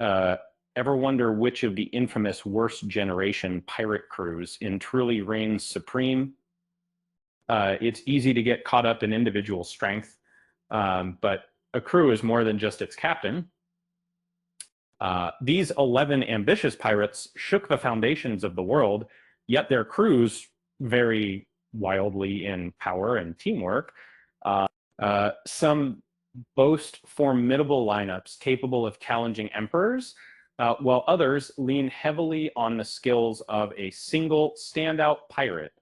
Ever wonder which of the infamous worst generation pirate crews in truly reigns supreme? It's easy to get caught up in individual strength, but a crew is more than just its captain. These 11 ambitious pirates shook the foundations of the world, yet their crews vary wildly in power and teamwork. Some boast formidable lineups capable of challenging emperors, while others lean heavily on the skills of a single standout pirate.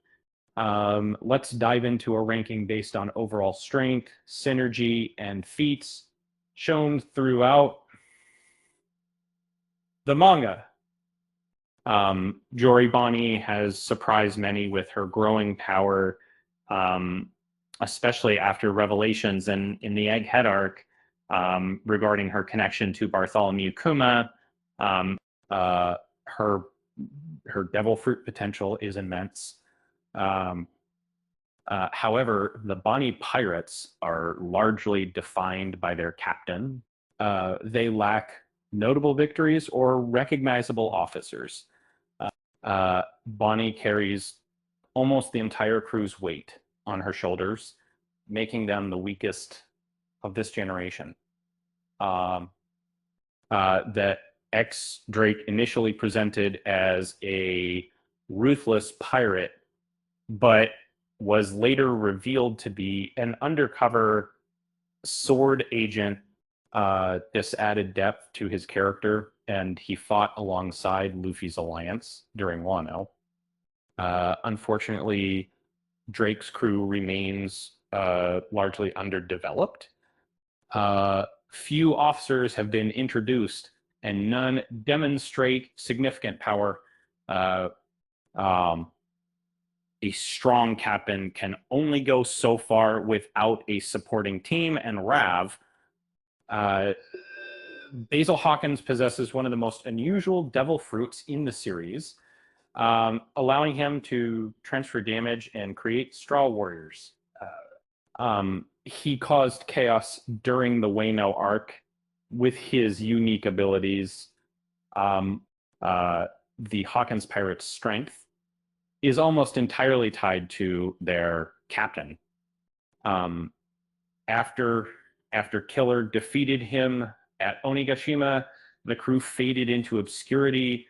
Let's dive into a ranking based on overall strength, synergy, and feats shown throughout the manga. Jory Bonnie has surprised many with her growing power, especially after revelations in the Egghead arc regarding her connection to Bartholomew Kuma. Her devil fruit potential is immense. However, the Bonnie pirates are largely defined by their captain. They lack notable victories or recognizable officers. Bonnie carries almost the entire crew's weight on her shoulders, making them the weakest of this generation. That X Drake initially presented as a ruthless pirate, but was later revealed to be an undercover sword agent. This added depth to his character, and he fought alongside Luffy's alliance during Wano. Unfortunately, Drake's crew remains largely underdeveloped. Few officers have been introduced, and none demonstrate significant power. A strong captain can only go so far without a supporting team, and Rav, Basil Hawkins possesses one of the most unusual devil fruits in the series, allowing him to transfer damage and create straw warriors. He caused chaos during the Wano arc with his unique abilities. The Hawkins pirates' strength is almost entirely tied to their captain. After Killer defeated him at Onigashima, the crew faded into obscurity.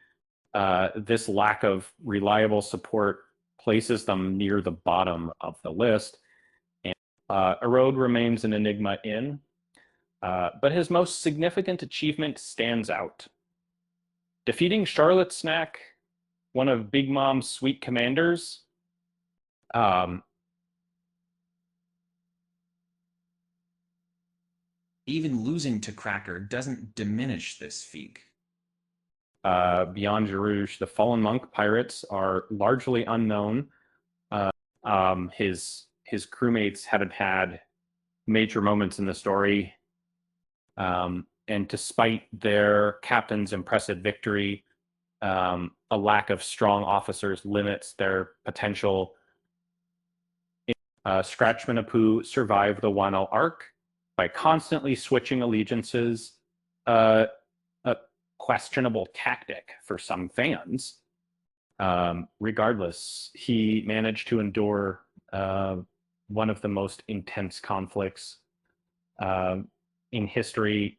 This lack of reliable support places them near the bottom of the list. And Erode remains an enigma but his most significant achievement stands out. Defeating Charlotte Snack, one of Big Mom's sweet commanders, even losing to Cracker doesn't diminish this feat. Beyond Jarouge, the Fallen Monk pirates are largely unknown. His crewmates haven't had major moments in the story. And despite their captain's impressive victory, a lack of strong officers limits their potential. Scratchman Apu survived the Wano arc by constantly switching allegiances, a questionable tactic for some fans. Regardless, he managed to endure one of the most intense conflicts in history.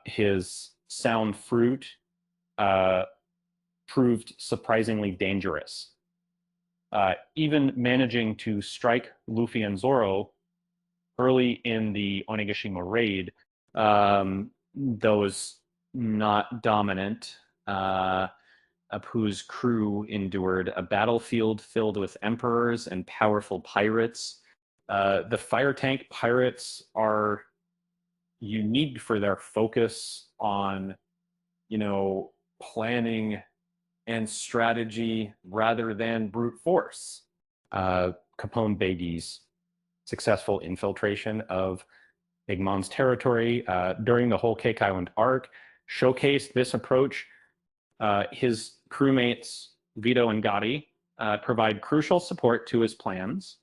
His sound fruit proved surprisingly dangerous. Even managing to strike Luffy and Zoro early in the Onigashima raid, those not dominant, Apu's crew endured a battlefield filled with emperors and powerful pirates. The fire tank pirates are unique for their focus on, planning and strategy rather than brute force. Capone Beatty's successful infiltration of Big Mom's territory during the whole Cake Island arc showcased this approach. His crewmates, Vito and Gotti, provide crucial support to his plans.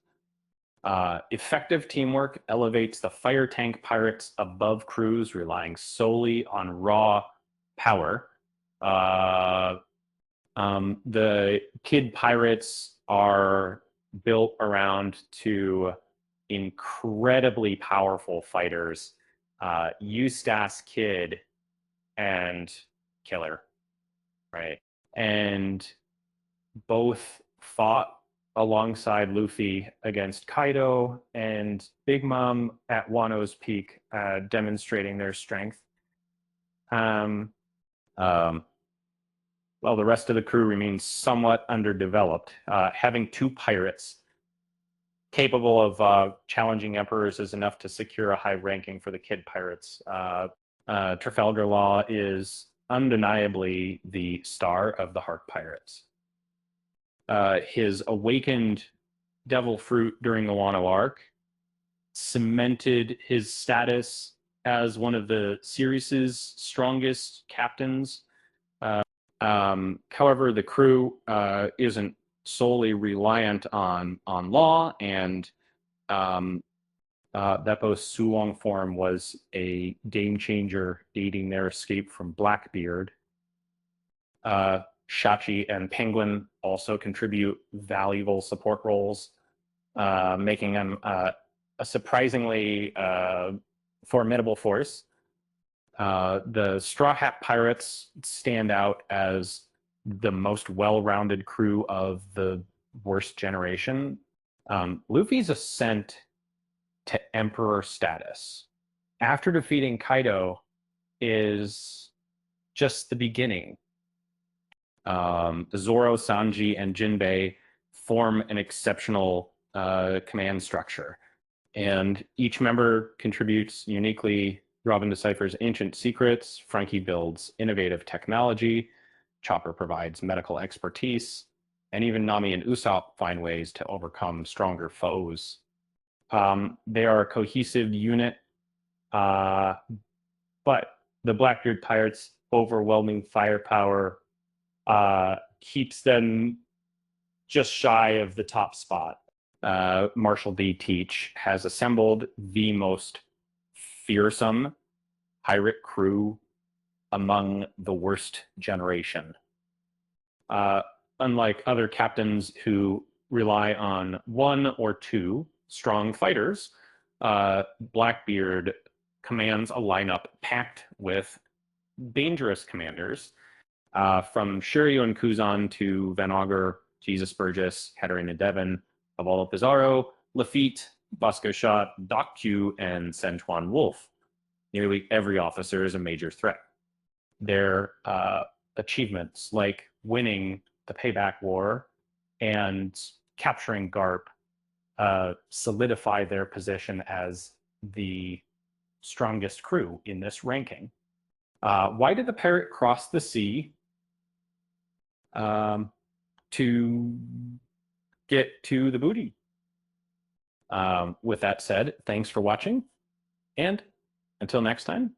Effective teamwork elevates the fire tank pirates above crews relying solely on raw power. The Kid Pirates are built around two incredibly powerful fighters, Eustace Kid and Killer, right? And both fought alongside Luffy against Kaido and Big Mom at Wano's peak, demonstrating their strength. Um, um, well, the rest of the crew remains somewhat underdeveloped. Having two pirates capable of challenging emperors is enough to secure a high ranking for the Kid Pirates. Trafalgar Law is undeniably the star of the Hark Pirates. His awakened devil fruit during the Wano arc cemented his status as one of the series' strongest captains. However, the crew isn't solely reliant on law, and that both Sulong form was a game changer, aiding their escape from Blackbeard. Shachi and Penguin also contribute valuable support roles, making them a surprisingly formidable force. The Straw Hat Pirates stand out as the most well-rounded crew of the worst generation. Luffy's ascent to Emperor status after defeating Kaido is just the beginning. Zoro, Sanji, and Jinbei form an exceptional command structure, and each member contributes uniquely. Robin deciphers ancient secrets, Frankie builds innovative technology, Chopper provides medical expertise, and even Nami and Usopp find ways to overcome stronger foes. They are a cohesive unit, but the Blackbeard Pirates' overwhelming firepower keeps them just shy of the top spot. Marshall D. Teach has assembled the most fearsome pirate crew among the worst generation. Unlike other captains who rely on one or two strong fighters, Blackbeard commands a lineup packed with dangerous commanders, from Shiryu and Kuzan to Van Augur, Jesus Burgess, Katarina Devon, Avala Pizarro, Lafitte, Bosco Shot, Doc Q, and Sentuan Wolf. Nearly every officer is a major threat. Their achievements, like winning the Payback War and capturing Garp, solidify their position as the strongest crew in this ranking. Why did the pirate cross the sea to get to the booty? With that said, thanks for watching, and until next time,